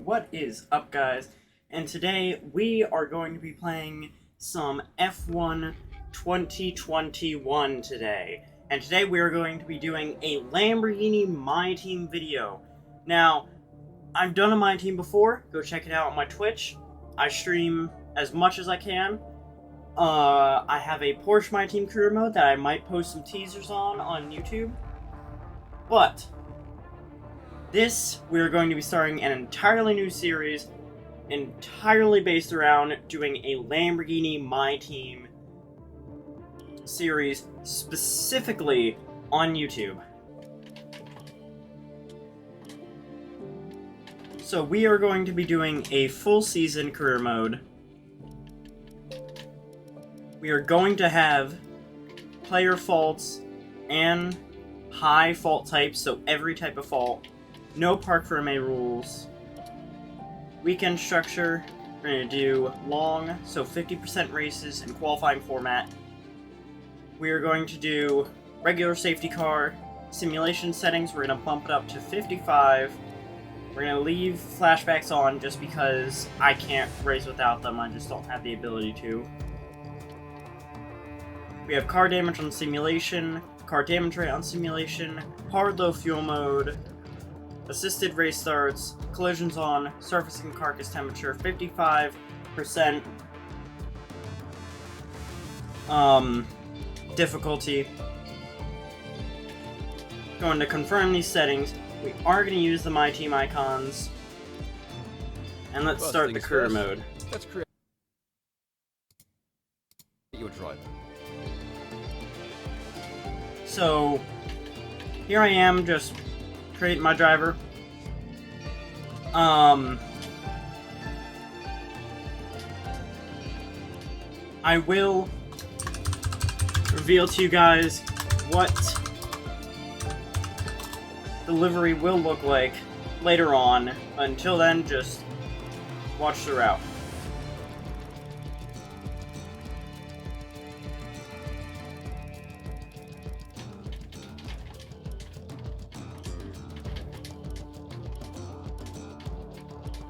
What is up, guys? And today we are going to be playing some F1 2021 today. And today we are going to be doing a Lamborghini My Team video. Now, I've done a My Team before. Go check it out on my Twitch. I stream as much as I can. I have a Porsche My Team career mode that I might post some teasers on YouTube. But this, we're going to be starting an entirely new series, entirely based around doing a Lamborghini My Team series, specifically on YouTube. So we are going to be doing a full season career mode. We are going to have player faults and high fault types, so every type of fault. No park for MA rules. Weekend structure, we're going to do long, so 50% races in qualifying format. We are going to do regular safety car. Simulation settings, we're going to bump it up to 55. We're going to leave flashbacks on just because I can't race without them, I just don't have the ability to. We have car damage on simulation, car damage rate on simulation, hard low fuel mode, assisted race starts, collisions on, surface and carcass temperature, 55%. Difficulty. Going to confirm these settings. We are going to use the My Team icons. And let's start the career mode. Let's create your driver. So, here I am, just creating my driver. I will reveal to you guys what the livery will look like later on. Until then, just watch the route.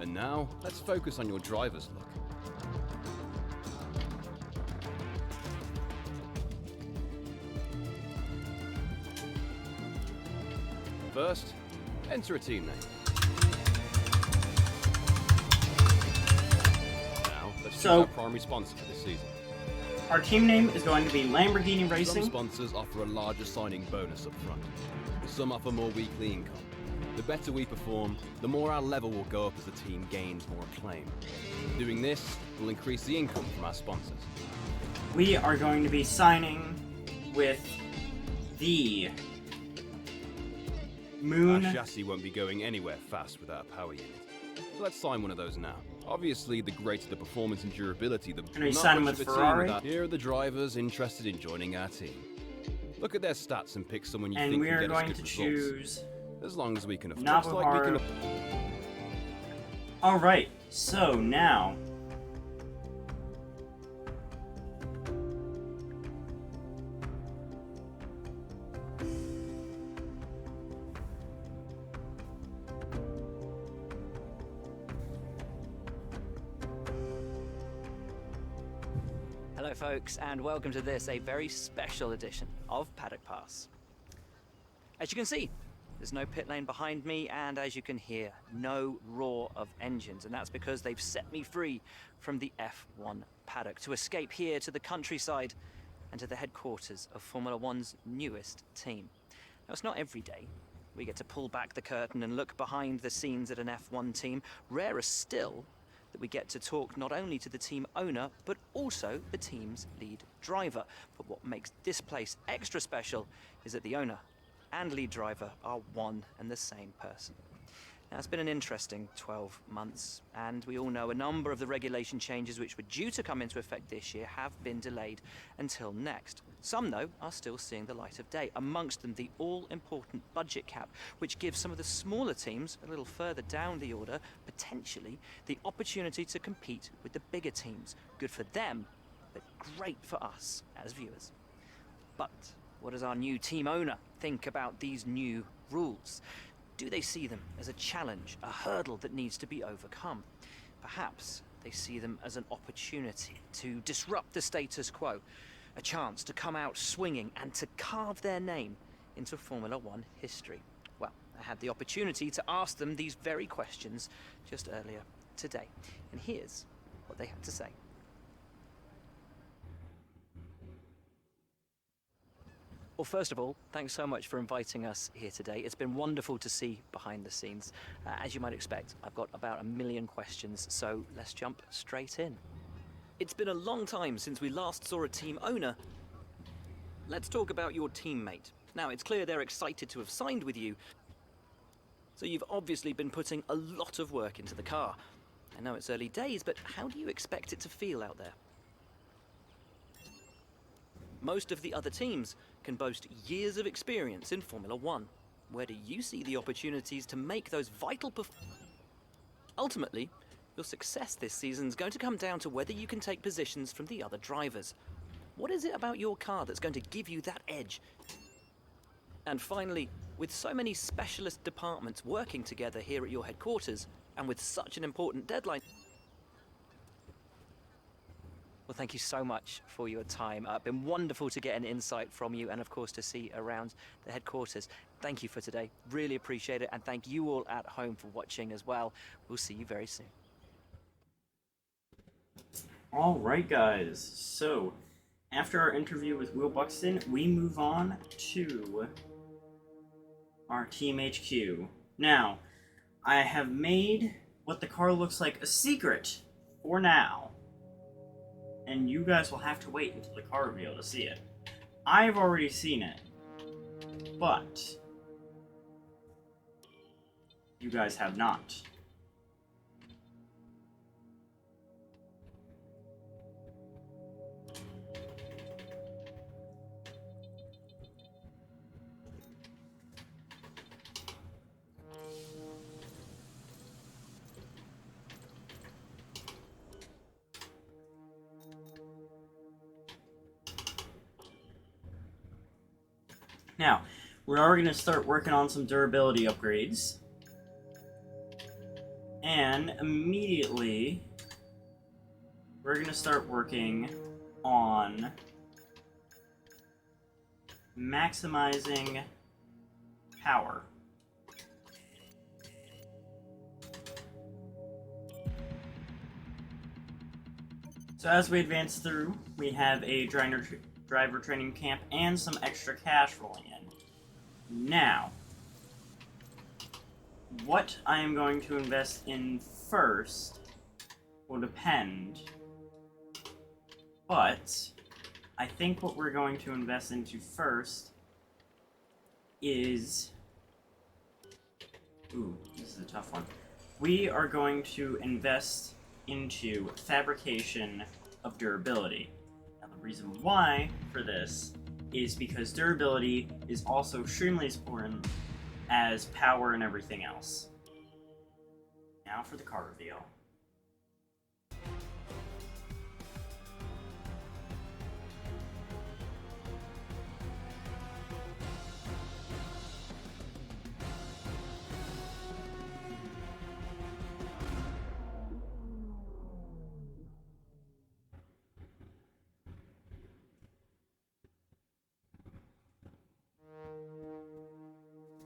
And now, let's focus on your driver's look. First, enter a team name. Now, let's choose our primary sponsor for this season. Our team name is going to be Lamborghini Racing. Some sponsors offer a larger signing bonus up front. Some offer more weekly income. The better we perform, the more our level will go up as the team gains more acclaim. Doing this will increase the income from our sponsors. We are going to be signing with the Moon. Our chassis won't be going anywhere fast without a power unit. So let's sign one of those now. Obviously, the greater the performance and durability, the Can we sign him with Ferrari? Here are the drivers interested in joining our team. Look at their stats and pick someone you And think we can are get us going good to results. choose As long as we can afford. Navahar. Alright, so now Hello folks, and welcome to this, a very special edition of Paddock Pass. As you can see, there's no pit lane behind me, and as you can hear, no roar of engines, and that's because they've set me free from the F1 paddock to escape here to the countryside and to the headquarters of Formula One's newest team. Now, it's not every day we get to pull back the curtain and look behind the scenes at an F1 team. Rarer still that we get to talk not only to the team owner, but also the team's lead driver. But what makes this place extra special is that the owner and lead driver are one and the same person. Now, it's been an interesting 12 months, and we all know a number of the regulation changes which were due to come into effect this year have been delayed until next. Some, though, are still seeing the light of day, amongst them the all-important budget cap, which gives some of the smaller teams a little further down the order, potentially, the opportunity to compete with the bigger teams. Good for them, but great for us as viewers. But what does our new team owner think about these new rules? Do they see them as a challenge, a hurdle that needs to be overcome? Perhaps they see them as an opportunity to disrupt the status quo, a chance to come out swinging and to carve their name into Formula One history. Well, I had the opportunity to ask them these very questions just earlier today, and here's what they had to say. Well, first of all, thanks so much for inviting us here today. It's been wonderful to see behind the scenes. As you might expect, I've got about 1 million questions, so let's jump straight in. It's been a long time since we last saw a team owner. Let's talk about your teammate. Now, it's clear they're excited to have signed with you, so you've obviously been putting a lot of work into the car. I know it's early days, but how do you expect it to feel out there? Most of the other teams can boast years of experience in Formula One. Where do you see the opportunities to make those vital Ultimately, your success this season is going to come down to whether you can take positions from the other drivers. What is it about your car that's going to give you that edge? And finally, with so many specialist departments working together here at your headquarters, and with such an important deadline... Well, thank you so much for your time. It's been wonderful to get an insight from you and, of course, to see around the headquarters. Thank you for today. Really appreciate it. And thank you all at home for watching as well. We'll see you very soon. All right, guys. So, after our interview with Will Buxton, we move on to our Team HQ. Now, I have made what the car looks like a secret for now. And you guys will have to wait until the car reveal to see it. I've already seen it, but you guys have not. Now, we are going to start working on some durability upgrades. And immediately, we're going to start working on maximizing power. So as we advance through, we have a driver training camp and some extra cash rolling in. Now, what I am going to invest in first will depend, but I think what we're going to invest into first is... Ooh, this is a tough one. We are going to invest into fabrication of durability. Now, the reason why for this is because durability is also extremely as important as power and everything else. Now for the car reveal.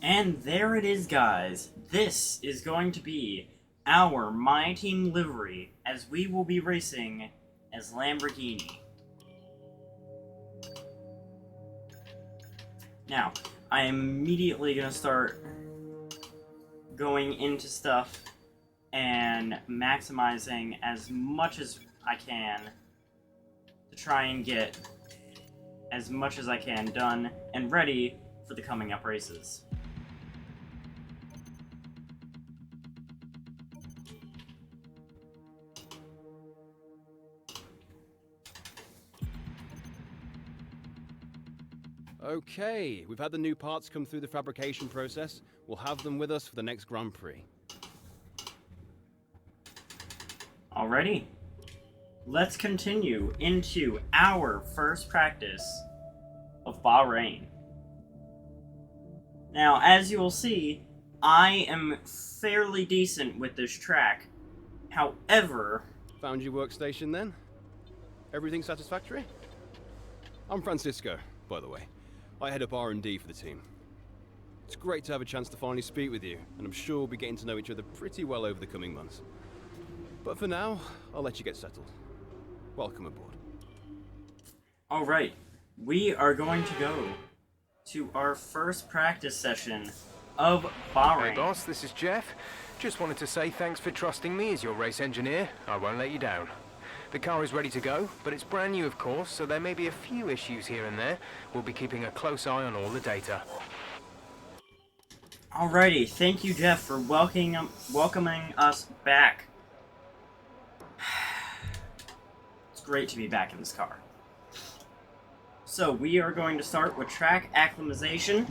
And there it is, guys. This is going to be our My Team livery, as we will be racing as Lamborghini. Now, I am immediately going to start going into stuff and maximizing as much as I can to try and get as much as I can done and ready for the coming up races. Okay, we've had the new parts come through the fabrication process. We'll have them with us for the next Grand Prix. Alrighty. Let's continue into our first practice of Bahrain. Now, as you will see, I am fairly decent with this track. However... Found your workstation then? Everything satisfactory? I'm Francisco, by the way. I head up R&D for the team. It's great to have a chance to finally speak with you, and I'm sure we'll be getting to know each other pretty well over the coming months. But for now, I'll let you get settled. Welcome aboard. Alright, we are going to go to our first practice session of Bahrain. Hey boss, this is Jeff. Just wanted to say thanks for trusting me as your race engineer. I won't let you down. The car is ready to go, but it's brand new of course, so there may be a few issues here and there. We'll be keeping a close eye on all the data. Alrighty, thank you Jeff for welcoming us back. It's great to be back in this car. So we are going to start with track acclimatization,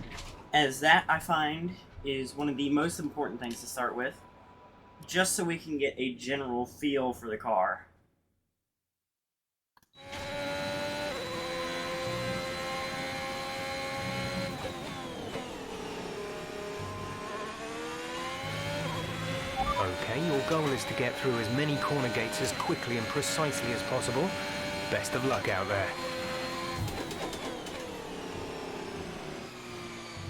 as that I find is one of the most important things to start with, just so we can get a general feel for the car. Okay, your goal is to get through as many corner gates as quickly and precisely as possible. Best of luck out there.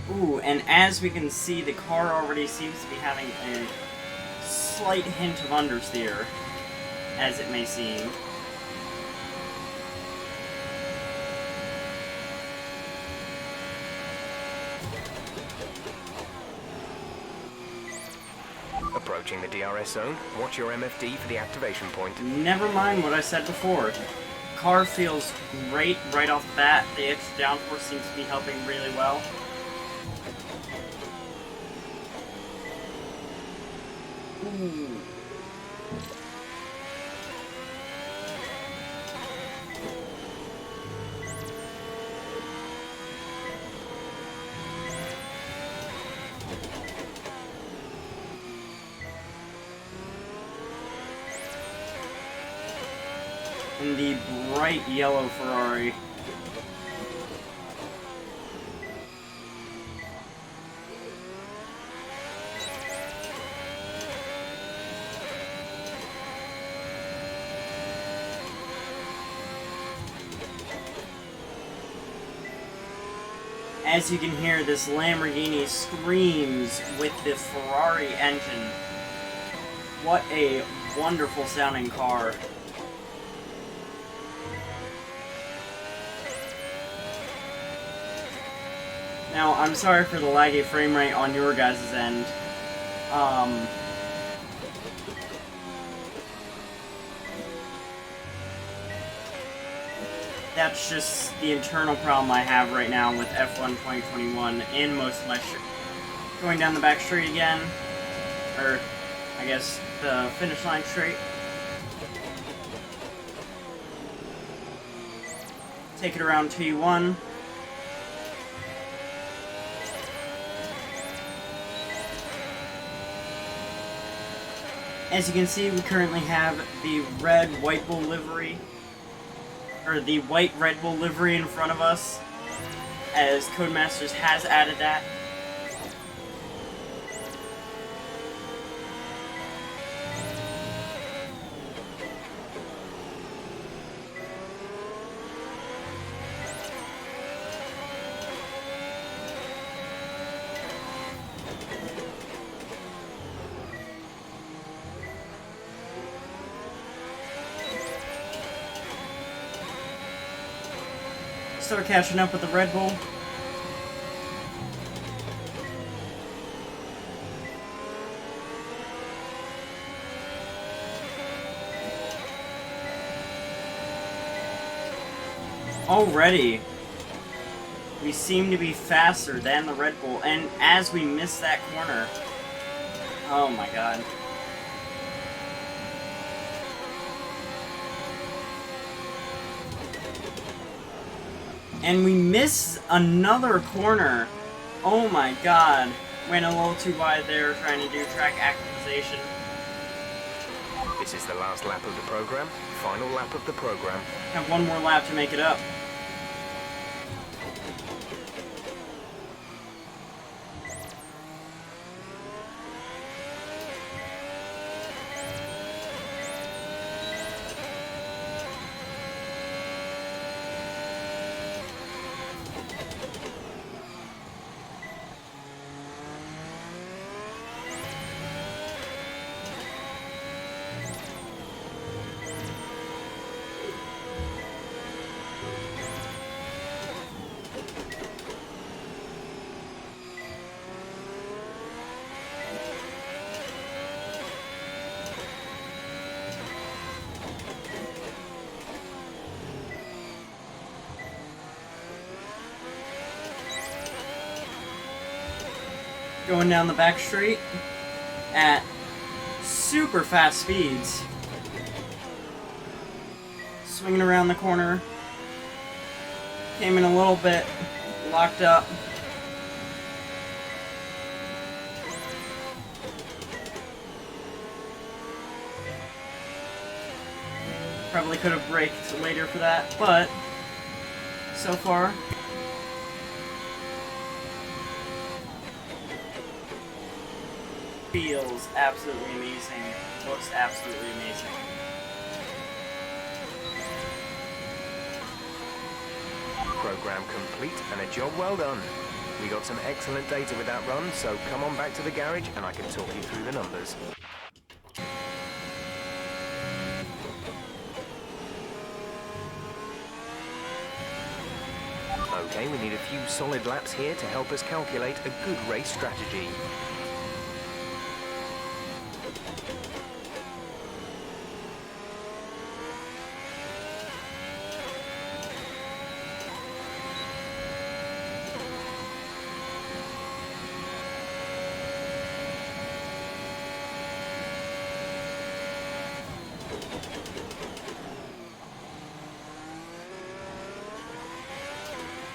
Ooh, and as we can see, the car already seems to be having a slight hint of understeer, as it may seem. Approaching the DRS zone, watch your MFD for the activation point. Never mind what I said before. The car feels great right off the bat. The extra downforce seems to be helping really well. Ooh. And the bright yellow Ferrari. As you can hear, this Lamborghini screams with the Ferrari engine. What a wonderful sounding car. Now, I'm sorry for the laggy frame rate on your guys' end. That's just the internal problem I have right now with F1 2021 in most of my going down the back straight again. Or, I guess, the finish line straight. Take it around T1. As you can see, we currently have the red White Bull livery, or the white Red Bull livery in front of us, as Codemasters has added that. Start catching up with the Red Bull. Already, we seem to be faster than the Red Bull, and as we miss that corner, oh my god. And we miss another corner. Oh my god. Went a little too wide there trying to do track acclimatization. This is the last lap of the program. Final lap of the program. Have one more lap to make it up. going down the back street at super fast speeds. Swinging around the corner. Came in a little bit locked up. Probably could have braked later for that, but so far feels absolutely amazing. Looks absolutely amazing. Program complete and a job well done. We got some excellent data with that run, so come on back to the garage and I can talk you through the numbers. Okay, we need a few solid laps here to help us calculate a good race strategy.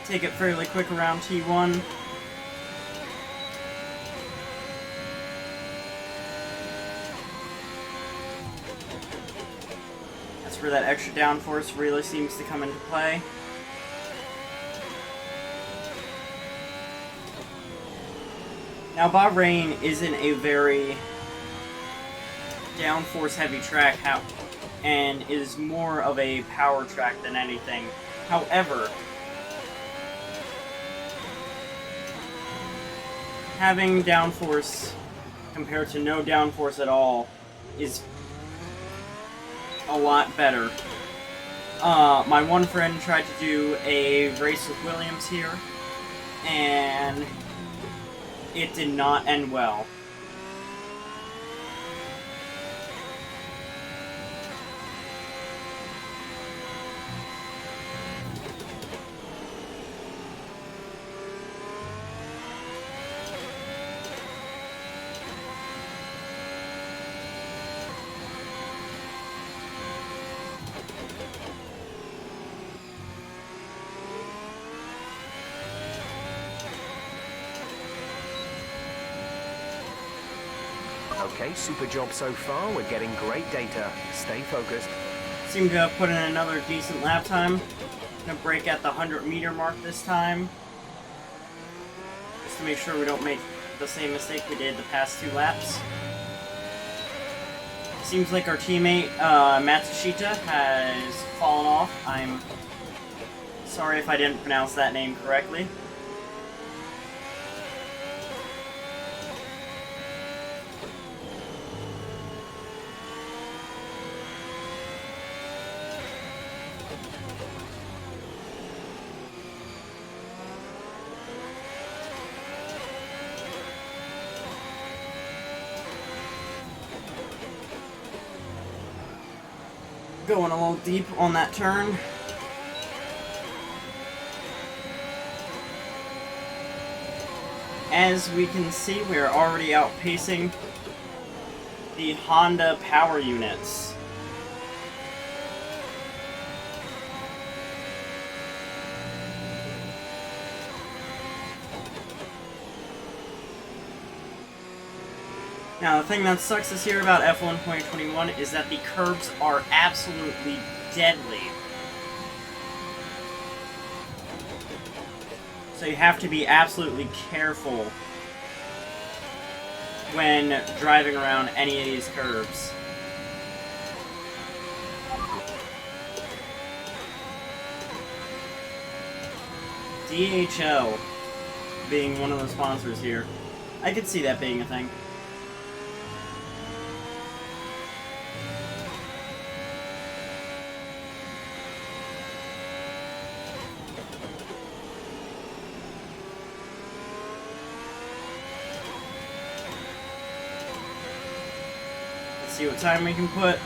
Take it fairly quick around T1. That's where that extra downforce really seems to come into play. Now Bahrain isn't a very downforce heavy track and is more of a power track than anything. However, having downforce compared to no downforce at all is a lot better. My one friend tried to do a race with Williams here, and it did not end well. Okay, super job so far. We're getting great data. Stay focused. Seem to have put in another decent lap time. Gonna break at the 100-meter mark this time. Just to make sure we don't make the same mistake we did the past 2 laps. Seems like our teammate, Matsushita, has fallen off. I'm sorry if I didn't pronounce that name correctly. Going a little deep on that turn. As we can see, we're already outpacing the Honda power units. Now, the thing that sucks this year about F1 2021 is that the curbs are absolutely deadly. So you have to be absolutely careful when driving around any of these curbs. DHL being one of the sponsors here. I could see that being a thing. See what time we can put.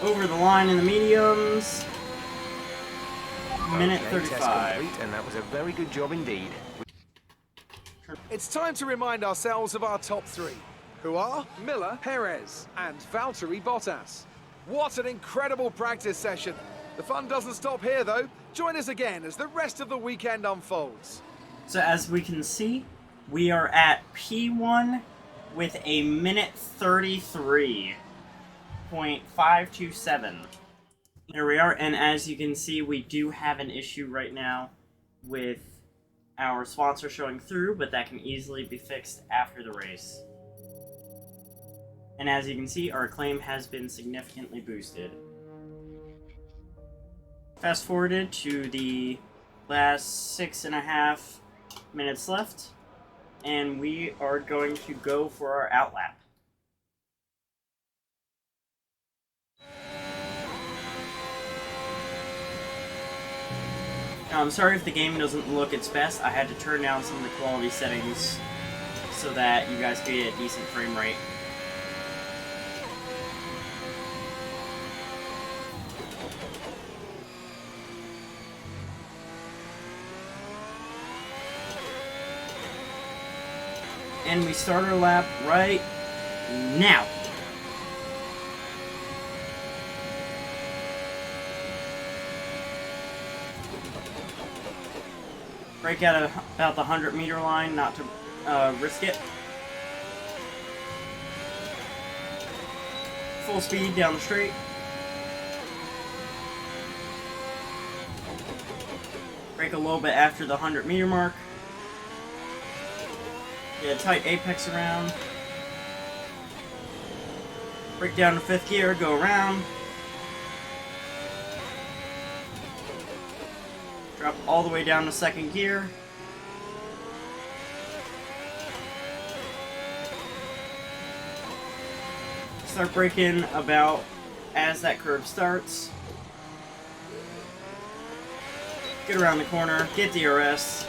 over the line in the mediums. Minute Okay, test 35. complete, and that was a very good job indeed. It's time to remind ourselves of our top three, who are Miller, Perez, and Valtteri Bottas. What an incredible practice session. The fun doesn't stop here, though. Join us again as the rest of the weekend unfolds. So as we can see, we are at P1 with a minute 33.527. Here we are, and as you can see, we do have an issue right now with our sponsor showing through, but that can easily be fixed after the race. And as you can see, our claim has been significantly boosted. Fast forwarded to the last 6.5 minutes left, and we are going to go for our outlap. Now, I'm sorry if the game doesn't look its best. I had to turn down some of the quality settings so that you guys could get a decent frame rate. And we start our lap right now. Break out of about the 100-meter line, not to risk it. Full speed down the straight. Brake a little bit after the 100-meter mark. Get a tight apex around. Brake down to 5th gear, go around. Drop all the way down to 2nd gear. Start braking about as that curve starts. Get around the corner, get DRS.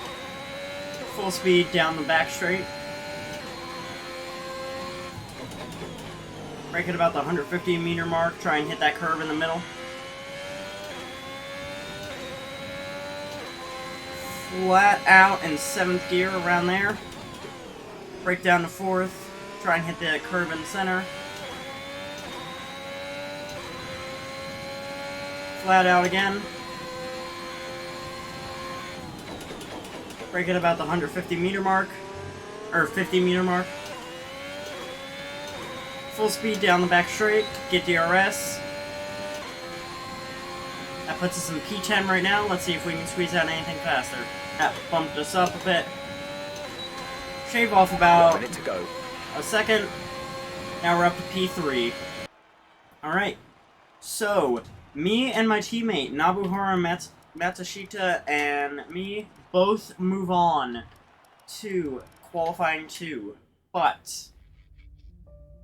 Full speed down the back straight. Brake at about the 150-meter mark, try and hit that curve in the middle. Flat out in 7th gear around there. Brake down to 4th, try and hit the curve in the center. Flat out again. Brake at about the 150-meter mark, or 50-meter mark. Full speed down the back straight, get DRS. That puts us in P10 right now. Let's see if we can squeeze out anything faster. That bumped us up a bit. Shave off about 1 minute to go. a second. Now we're up to P3. Alright. So, me and my teammate, Nobuharu Matsushita, and me both move on to qualifying 2. But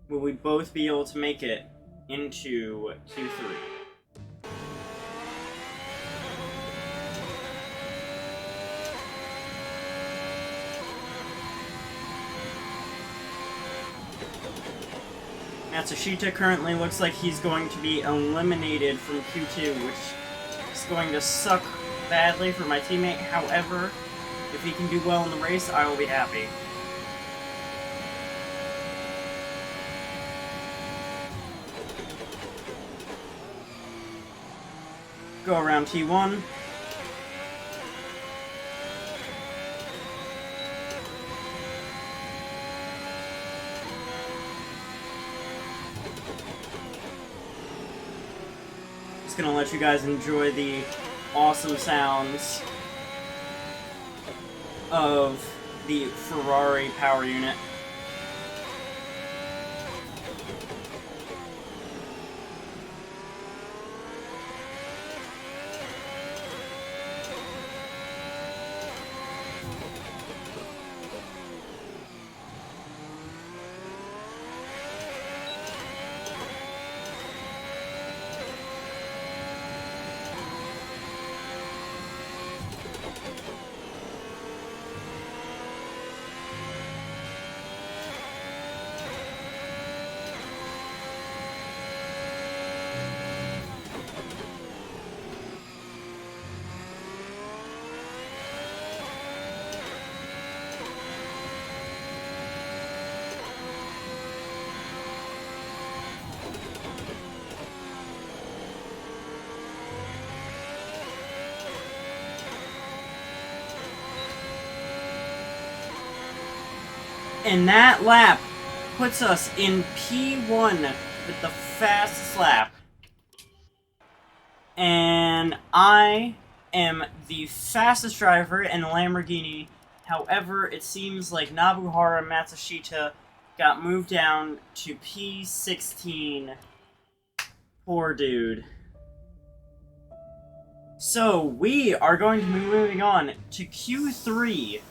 will we both be able to make it into Q3? Matsushita currently looks like he's going to be eliminated from Q2, which is going to suck badly for my teammate. However, if he can do well in the race, I will be happy. Go around T1. Just gonna let you guys enjoy the awesome sounds of the Ferrari power unit. And that lap puts us in P1 with the fastest lap. And I am the fastest driver in the Lamborghini. However, it seems like Nobuharu Matsushita got moved down to P16. Poor dude. So, we are going to be moving on to Q3.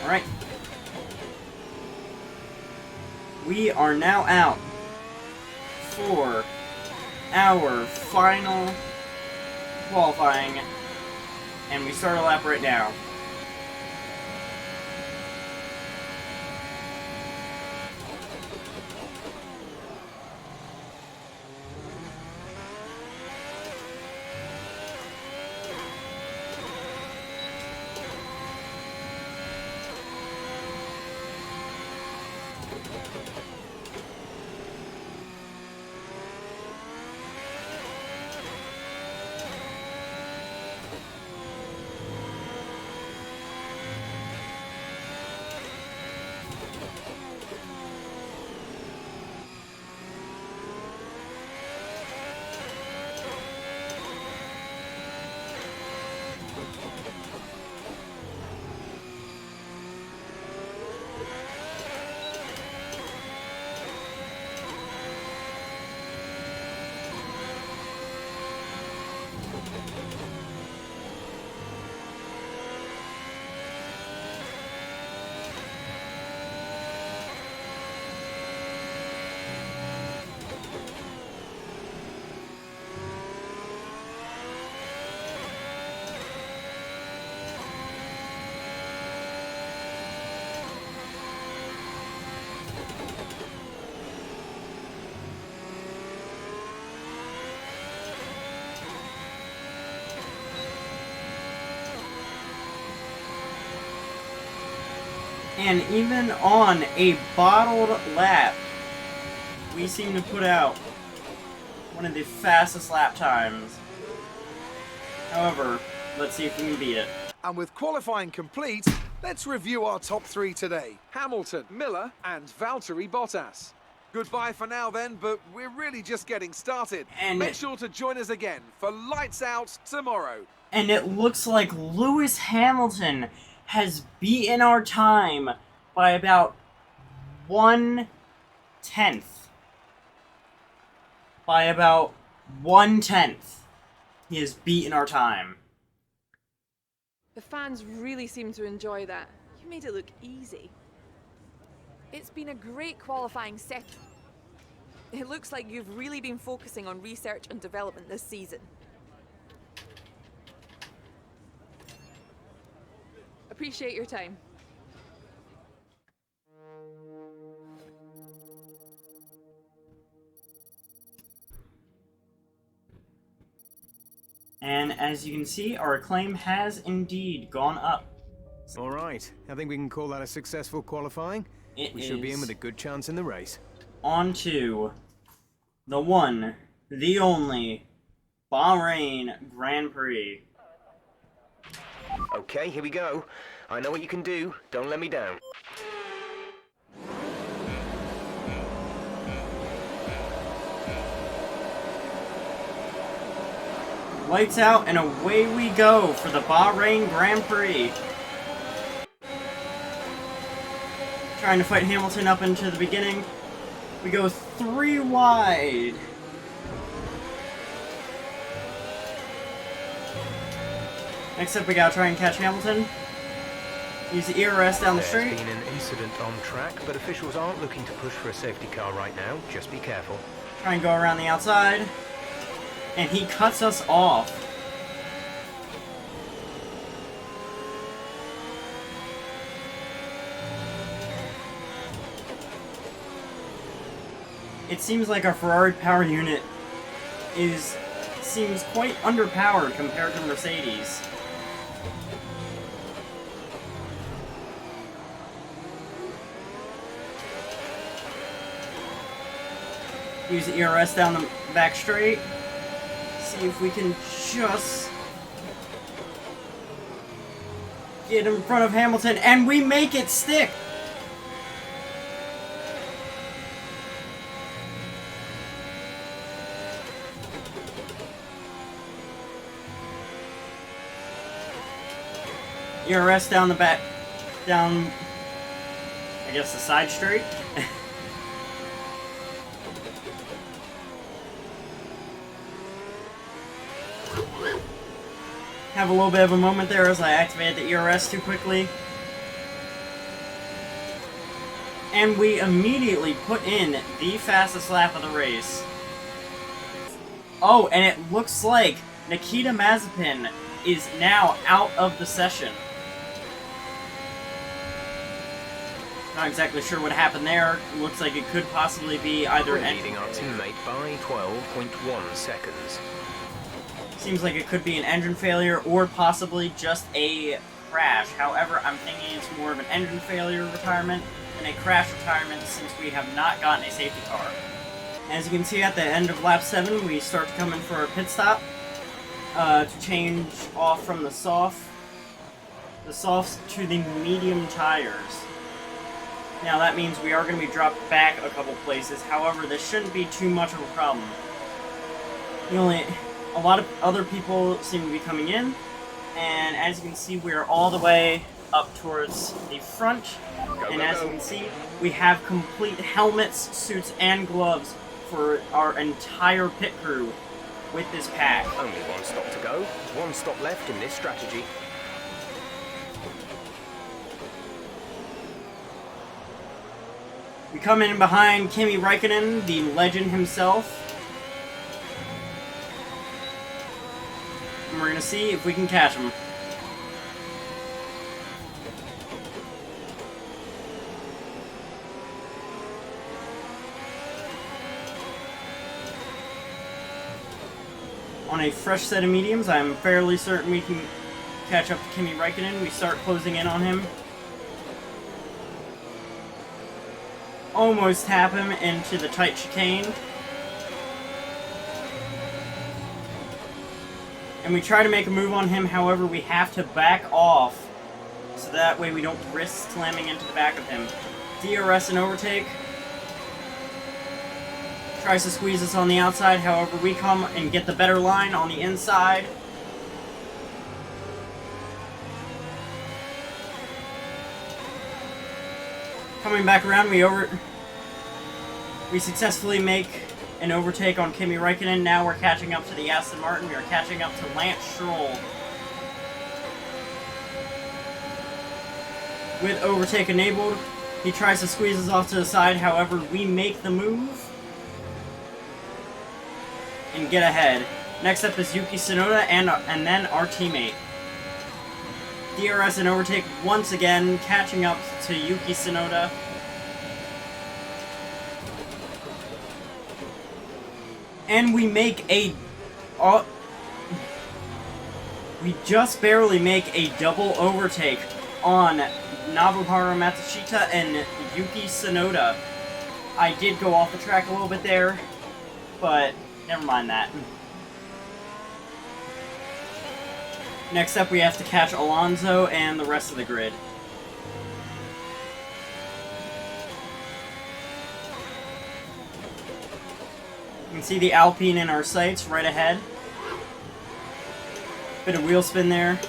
Alright. We are now out for our final qualifying, and we start a lap right now. And even on a bottled lap, we seem to put out one of the fastest lap times. However, let's see if we can beat it. And with qualifying complete, let's review our top three today. Hamilton, Miller, and Valtteri Bottas. Goodbye for now then, but we're really just getting started. And make sure to join us again for Lights Out tomorrow. And it looks like Lewis Hamilton has beaten our time by about 1/10. By about 1/10. He has beaten our time. The fans really seem to enjoy that. You made it look easy. It's been a great qualifying set. It looks like you've really been focusing on research and development this season. Appreciate your time. And as you can see, our acclaim has indeed gone up. All right, I think we can call that a successful qualifying. We should be in with a good chance in the race. On to the one, the only, Bahrain Grand Prix. Okay, here we go. I know what you can do. Don't let me down. Lights out and away we go for the Bahrain Grand Prix. Trying to fight Hamilton up into the beginning. We go 3 wide. Next up we gotta try and catch Hamilton. Use the ERS down the street. There's been an incident on track, but officials aren't looking to push for a safety car right now. Just be careful. Try and go around the outside. And he cuts us off. It seems like our Ferrari power unit seems quite underpowered compared to Mercedes. Use the ERS down the back straight. See if we can just get in front of Hamilton, and we make it stick! ERS down the back, down, I guess the side straight. Have a little bit of a moment there as I activated the ERS too quickly. And we immediately put in the fastest lap of the race. Oh, and it looks like Nikita Mazepin is now out of the session. Not exactly sure what happened there. Looks like it could possibly be either We're leading our teammate by 12.1 seconds. Seems like it could be an engine failure or possibly just a crash. However, I'm thinking it's more of an engine failure retirement than a crash retirement since we have not gotten a safety car. As you can see at the end of lap 7, we start to come in for a pit stop to change off from the softs to the medium tires. Now that means we are going to be dropped back a couple places. However, this shouldn't be too much of a problem. A lot of other people seem to be coming in, and as you can see, we are all the way up towards the front. And as you can see, we have complete helmets, suits, and gloves for our entire pit crew with this pack. Only one stop to go, one stop left in this strategy. We come in behind Kimi Räikkönen, the legend himself. And we're going to see if we can catch him. On a fresh set of mediums, I'm fairly certain we can catch up to Kimi Räikkönen. We start closing in on him. Almost tap him into the tight chicane. And we try to make a move on him, however, we have to back off. So that way we don't risk slamming into the back of him. DRS and overtake. Tries to squeeze us on the outside, however, we come and get the better line on the inside. Coming back around, we successfully make an overtake on Kimi Räikkönen. Now we're catching up to the Aston Martin. We are catching up to Lance Stroll. With overtake enabled, he tries to squeeze us off to the side. However, we make the move and get ahead. Next up is Yuki Tsunoda and then our teammate. DRS and overtake once again, catching up to Yuki Tsunoda. And we make a... we just barely make a double overtake on Nobuharu Matsushita and Yuki Tsunoda. I did go off the track a little bit there, but never mind that. Next up, we have to catch Alonso and the rest of the grid. You can see the Alpine in our sights right ahead. Bit of wheel spin there.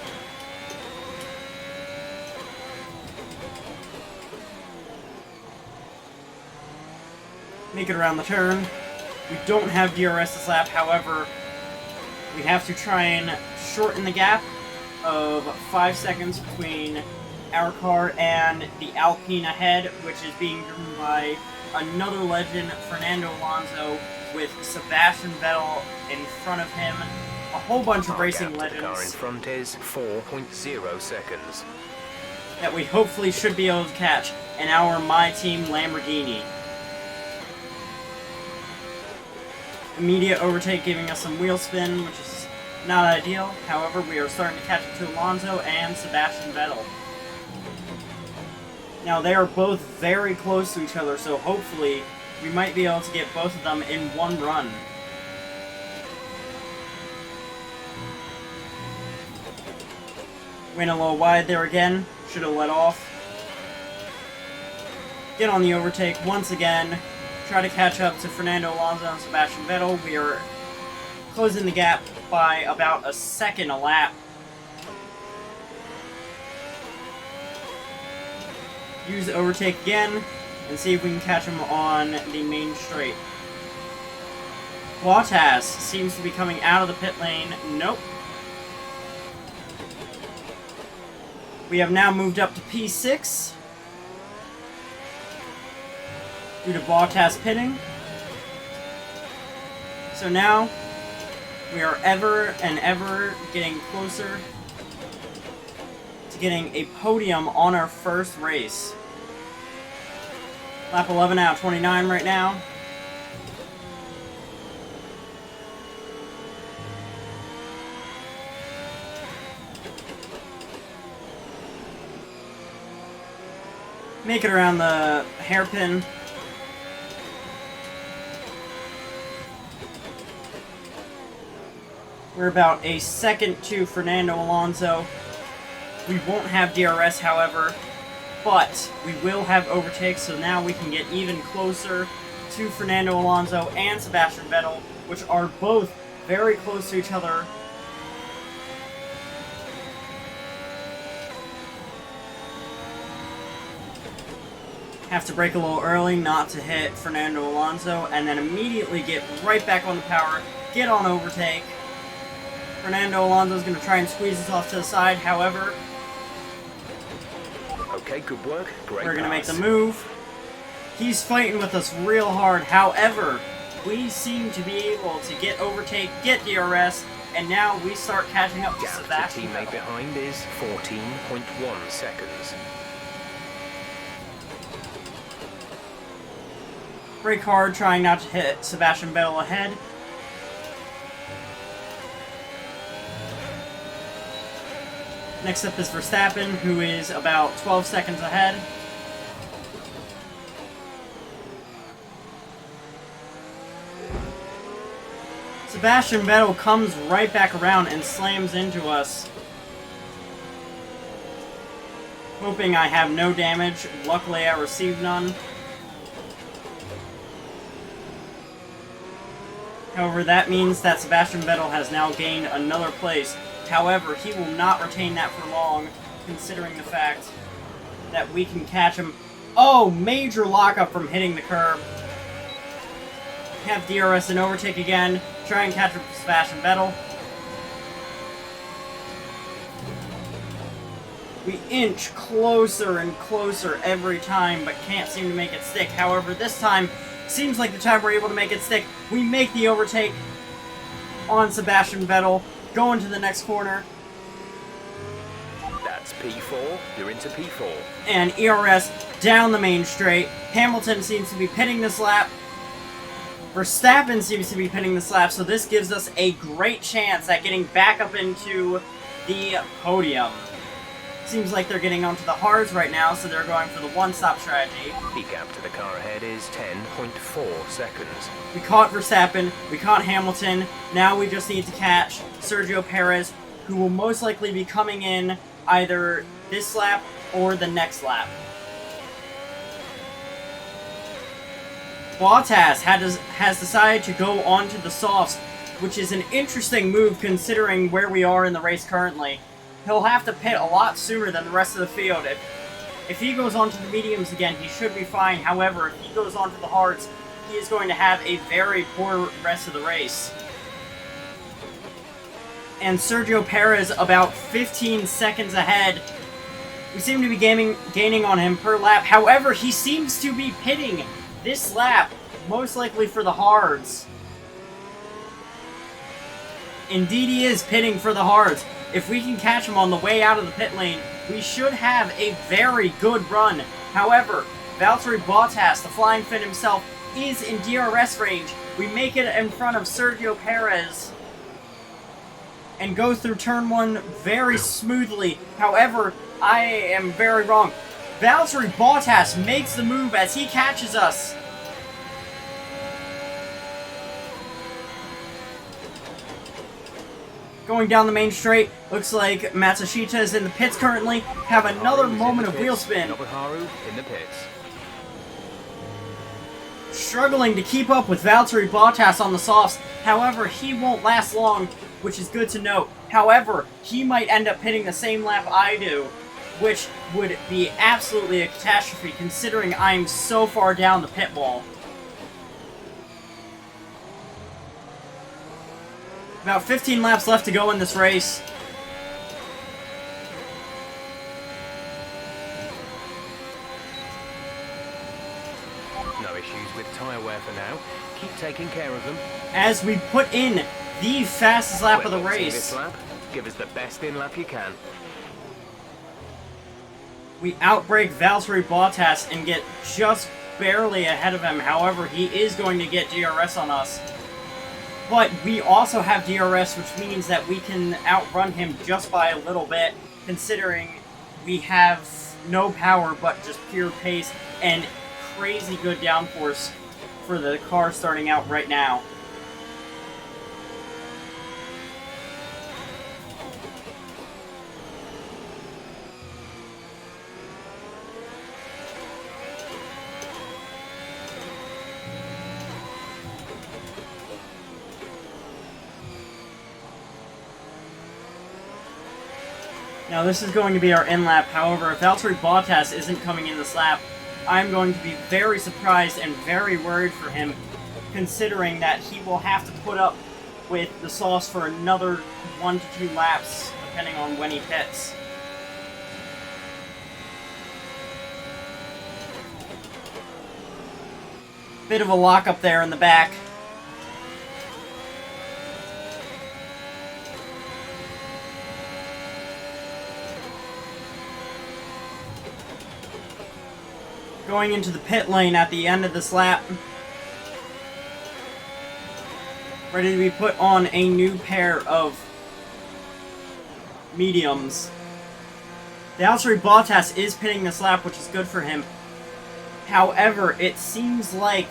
Make it around the turn. We don't have DRS this lap, however, we have to try and shorten the gap of 5 seconds between our car and the Alpine ahead, which is being driven by another legend, Fernando Alonso, with Sebastian Vettel in front of him. A whole bunch of racing legends. The car in front is 4.0 seconds. That we hopefully should be able to catch in our My Team Lamborghini. Immediate overtake giving us some wheel spin, which is not ideal. However, we are starting to catch up to Alonso and Sebastian Vettel. Now, they are both very close to each other, so hopefully we might be able to get both of them in one run. Went a little wide there again. Should have let off. Get on the overtake once again. Try to catch up to Fernando Alonso and Sebastian Vettel. We are closing the gap by about a second a lap. Use the overtake again and see if we can catch him on the main straight. Bottas seems to be coming out of the pit lane. Nope. We have now moved up to P6 due to Bottas pitting. So now we are ever and ever getting closer to getting a podium on our first race. Lap 11 out of 29 right now. Make it around the hairpin. We're about a second to Fernando Alonso. We won't have DRS, however, but we will have overtakes, so now we can get even closer to Fernando Alonso and Sebastian Vettel, which are both very close to each other. Have to brake a little early not to hit Fernando Alonso, and then immediately get right back on the power, get on overtake. Fernando Alonso is going to try and squeeze us off to the side, however, Okay, good work. Great. we're going to make pass. the move. He's fighting with us real hard, however, we seem to be able to get overtake, get DRS, and now we start catching up to Gap to Sebastian teammate Vettel. behind is 14.1 seconds. Brake hard, trying not to hit Sebastian Vettel ahead. Next up is Verstappen, who is about 12 seconds ahead. Sebastian Vettel comes right back around and slams into us. Hoping I have no damage. Luckily, I received none. However, that means that Sebastian Vettel has now gained another place. However, he will not retain that for long, considering the fact that we can catch him. Oh, major lockup from hitting the curb. Have DRS and overtake again. Try and catch up with Sebastian Vettel. We inch closer and closer every time, but can't seem to make it stick. However, this time, seems like the time we're able to make it stick. We make the overtake on Sebastian Vettel. Going to the next corner. That's P4. You're into P4. And ERS down the main straight. Hamilton seems to be pitting this lap. Verstappen seems to be pitting this lap, so this gives us a great chance at getting back up into the podium. Seems like they're getting onto the hards right now, so they're going for the one-stop strategy. The gap to the car ahead is 10.4 seconds. We caught Verstappen, we caught Hamilton, now we just need to catch Sergio Perez, who will most likely be coming in either this lap or the next lap. Bottas has decided to go onto the softs, which is an interesting move considering where we are in the race currently. He'll have to pit a lot sooner than the rest of the field. If he goes onto the mediums again, he should be fine. However, if he goes onto the hards, he is going to have a very poor rest of the race. And Sergio Perez about 15 seconds ahead. We seem to be gaining on him per lap. However, he seems to be pitting this lap, most likely for the hards. Indeed, he is pitting for the hards. If we can catch him on the way out of the pit lane, we should have a very good run. However, Valtteri Bottas, the Flying Finn himself, is in DRS range. We make it in front of Sergio Perez and go through turn one very smoothly. However, I am very wrong. Valtteri Bottas makes the move as he catches us. Going down the main straight, looks like Matsushita is in the pits currently. Have another moment of wheel spin. Nobuharu in the pits. Struggling to keep up with Valtteri Bottas on the softs. However, he won't last long, which is good to note. However, he might end up hitting the same lap I do, which would be absolutely a catastrophe considering I'm so far down the pit wall. About 15 laps left to go in this race. No issues with tyre wear for now. Keep taking care of them. As we put in the fastest lap of the Well, race. This lap, give us the best in lap you can. We outbrake Valtteri Bottas and get just barely ahead of him. However, he is going to get DRS on us. But we also have DRS, which means that we can outrun him just by a little bit, considering we have no power but just pure pace and crazy good downforce for the car starting out right now. Now this is going to be our end lap. However, if Valtteri Bottas isn't coming in this lap, I'm going to be very surprised and very worried for him, considering that he will have to put up with the sauce for another 1 to 2 laps, depending on when he pits. Bit of a lockup there in the back. Going into the pit lane at the end of this lap. Ready to be put on a new pair of mediums. Valtteri Bottas is pitting this lap, which is good for him. However, it seems like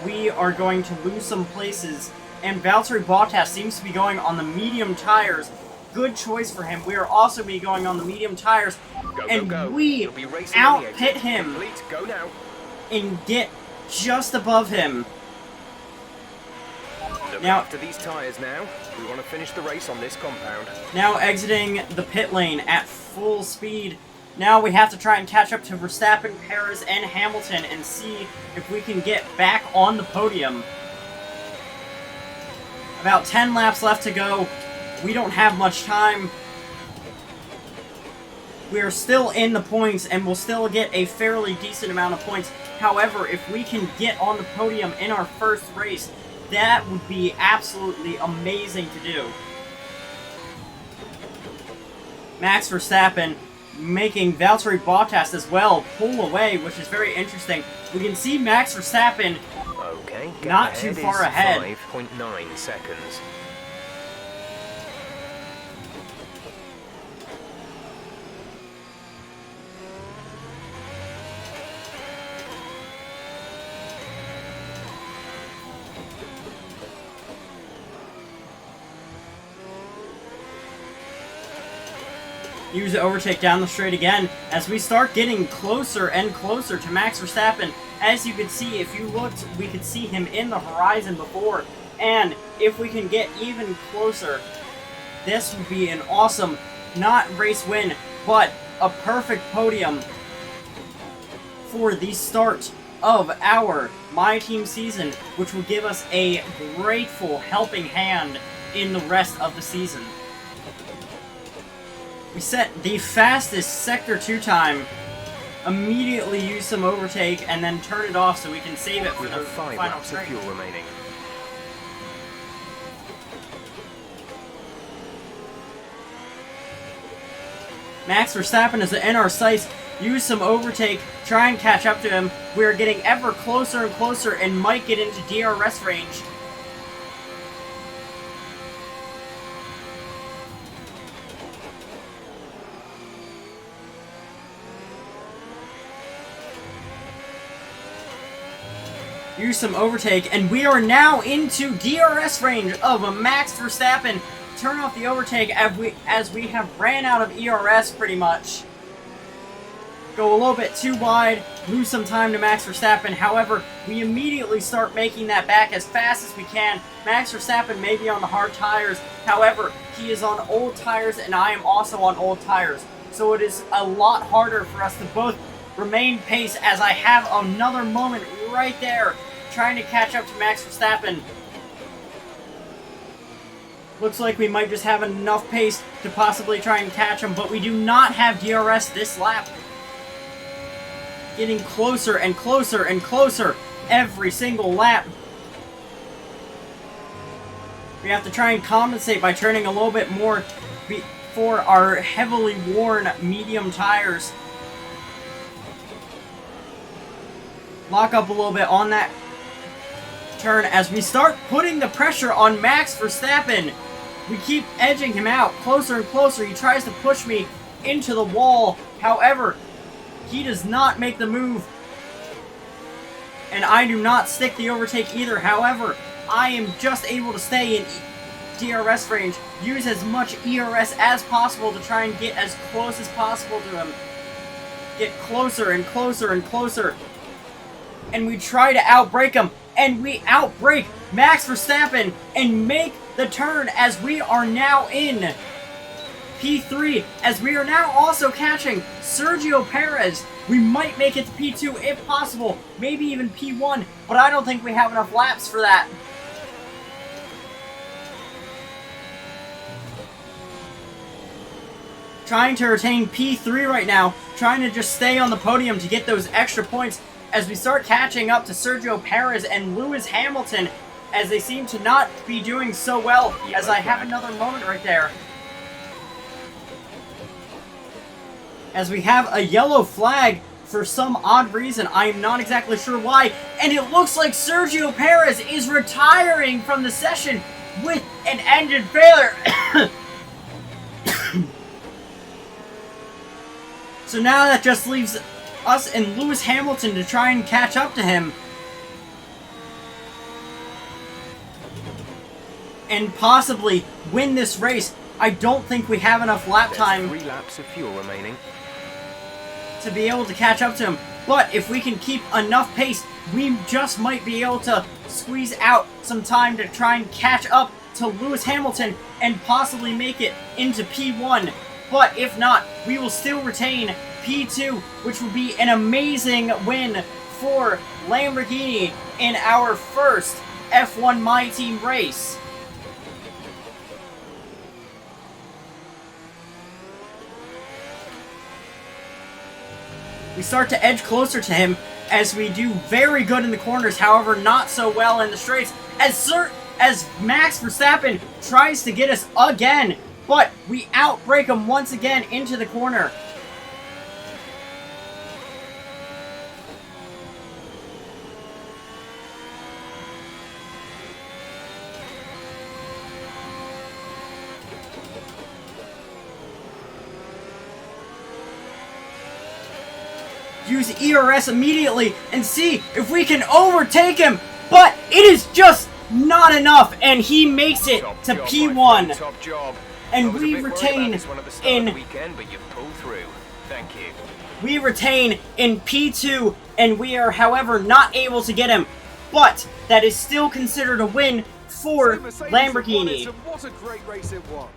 we are going to lose some places, and Valtteri Bottas seems to be going on the medium tires. Good choice for him. We are also be going on the medium tires, and we out-pit him and get just above him. Now, after these tyres now, we want to finish the race on this compound. Now exiting the pit lane at full speed. Now we have to try and catch up to Verstappen, Perez, and Hamilton and see if we can get back on the podium. About 10 laps left to go. We don't have much time. We are still in the points and will still get a fairly decent amount of points. However, if we can get on the podium in our first race, that would be absolutely amazing to do. Max Verstappen making Valtteri Bottas as well pull away, which is very interesting. We can see Max Verstappen not too far ahead. 5.9 seconds. Use the overtake down the straight again as we start getting closer and closer to Max Verstappen. As you can see, if you looked, we could see him in the horizon before. And if we can get even closer, this would be an awesome, not race win, but a perfect podium for the start of our My Team season, which will give us a grateful helping hand in the rest of the season. We set the fastest Sector 2 time, immediately use some overtake, and then turn it off so we can save it for the final straight. Fuel remaining. Max Verstappen is in our sights. Use some overtake, try and catch up to him. We are getting ever closer and closer and might get into DRS range. Use some overtake, and we are now into DRS range of Max Verstappen. turn off the overtake as we have ran out of ERS pretty much. Go a little bit too wide, lose some time to Max Verstappen. However, we immediately start making that back as fast as we can. Max Verstappen may be on the hard tires. However, he is on old tires and I am also on old tires. So it is a lot harder for us to both remain pace as I have another moment right there trying to catch up to Max Verstappen. Looks like we might just have enough pace to possibly try and catch him, but we do not have DRS this lap. Getting closer and closer and closer every single lap. We have to try and compensate by turning a little bit more for our heavily worn medium tires. Lock up a little bit on that turn as we start putting the pressure on Max Verstappen. We keep edging him out closer and closer. He tries to push me into the wall. However, he does not make the move. And I do not stick the overtake either. However, I am just able to stay in DRS range. Use as much ERS as possible to try and get as close as possible to him. Get closer and closer and closer. And we try to outbrake him. And we outbrake Max Verstappen and make the turn as we are now in P3, as we are now also catching Sergio Perez. We might make it to P2 if possible, maybe even P1, but I don't think we have enough laps for that. Trying to retain P3 right now, trying to just stay on the podium to get those extra points as we start catching up to Sergio Perez and Lewis Hamilton, as they seem to not be doing so well, as I have another moment right there. As we have a yellow flag for some odd reason. I am not exactly sure why. And it looks like Sergio Perez is retiring from the session with an engine failure. So now that just leaves us and Lewis Hamilton to try and catch up to him. And possibly win this race. I don't think we have enough lap time. 3 laps of fuel remaining to be able to catch up to him. But if we can keep enough pace, we just might be able to squeeze out some time to try and catch up to Lewis Hamilton and possibly make it into P1. But if not, we will still retain P2, which will be an amazing win for Lamborghini in our first F1 My Team race. We start to edge closer to him as we do very good in the corners, however not so well in the straights, as Max Verstappen tries to get us again, but we outbrake him once again into the corner. Use ERS immediately and see if we can overtake him, but it is just not enough, and he makes it to P1. Top job. And we retain in weekend, but you've pulled through. Thank you. We retain in P2, and we are, however, not able to get him, but that is still considered a win for Lamborghini. What a great race it was.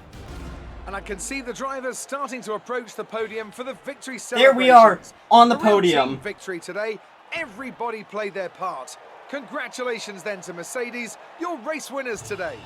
And I can see the drivers starting to approach the podium for the victory celebrations. There we are on the A real podium. team victory today. Everybody played their part. Congratulations then to Mercedes, your race winners today.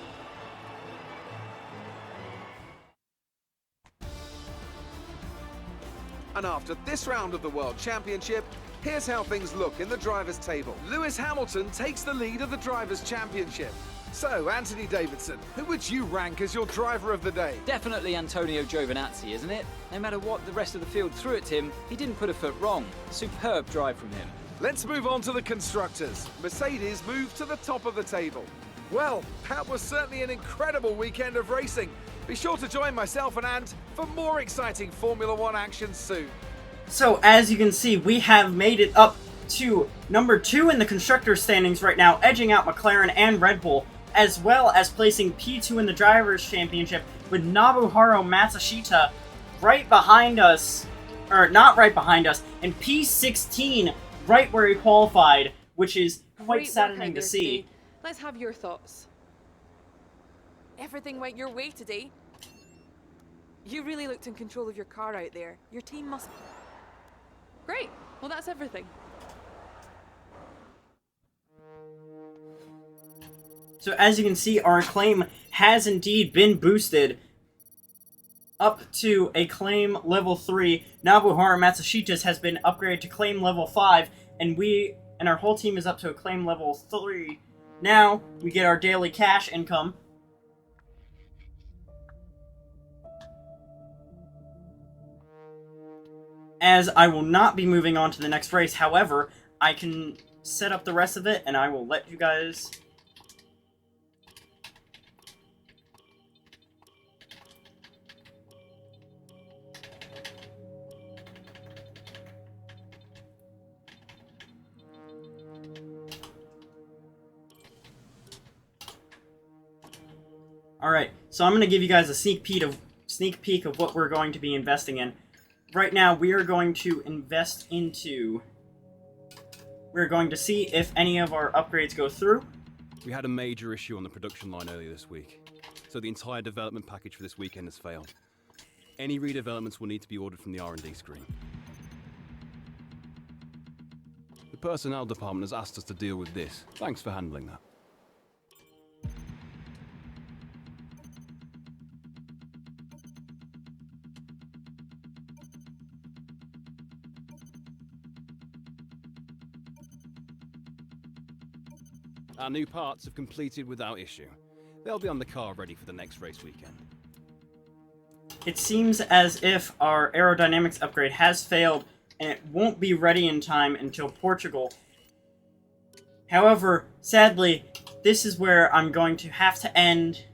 And after this round of the World Championship, here's how things look in the Drivers' Table. Lewis Hamilton takes the lead of the Drivers' Championship. So, Anthony Davidson, who would you rank as your driver of the day? Definitely Antonio Giovinazzi, isn't it? No matter what the rest of the field threw at him, he didn't put a foot wrong. Superb drive from him. Let's move on to the constructors. Mercedes moved to the top of the table. Well, that was certainly an incredible weekend of racing. Be sure to join myself and Ant for more exciting Formula One action soon. So, as you can see, we have made it up to number 2 in the constructors standings right now, edging out McLaren and Red Bull. as well as placing P2 in the Drivers' Championship with Nobuharu Matsushita right behind us, or not right behind us, and P16 right where he qualified, which is quite Great saddening workout to there see. today. Let's have your thoughts. Everything went your way today. You really looked in control of your car out there. Your team must... Great. Well, that's everything. So as you can see, our acclaim has indeed been boosted up to a claim level 3. Nobuharu Matsushita's has been upgraded to claim level 5, and our whole team is up to a claim level 3. Now, we get our daily cash income. As I will not be moving on to the next race, however, I can set up the rest of it, and I will let you guys... Alright, so I'm going to give you guys a sneak peek of what we're going to be investing in. Right now, we are going to invest into... We're going to see if any of our upgrades go through. We had a major issue on the production line earlier this week, so the entire development package for this weekend has failed. Any redevelopments will need to be ordered from the R&D screen. The personnel department has asked us to deal with this. Thanks for handling that. Our new parts have completed without issue. They'll be on the car ready for the next race weekend. It seems as if our aerodynamics upgrade has failed, and it won't be ready in time until Portugal. However, sadly, this is where I'm going to have to end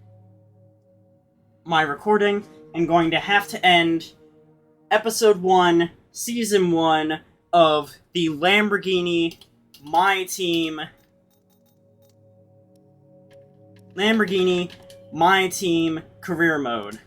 my recording. I'm going to have to end Episode 1, Season 1 of the Lamborghini My Team career mode.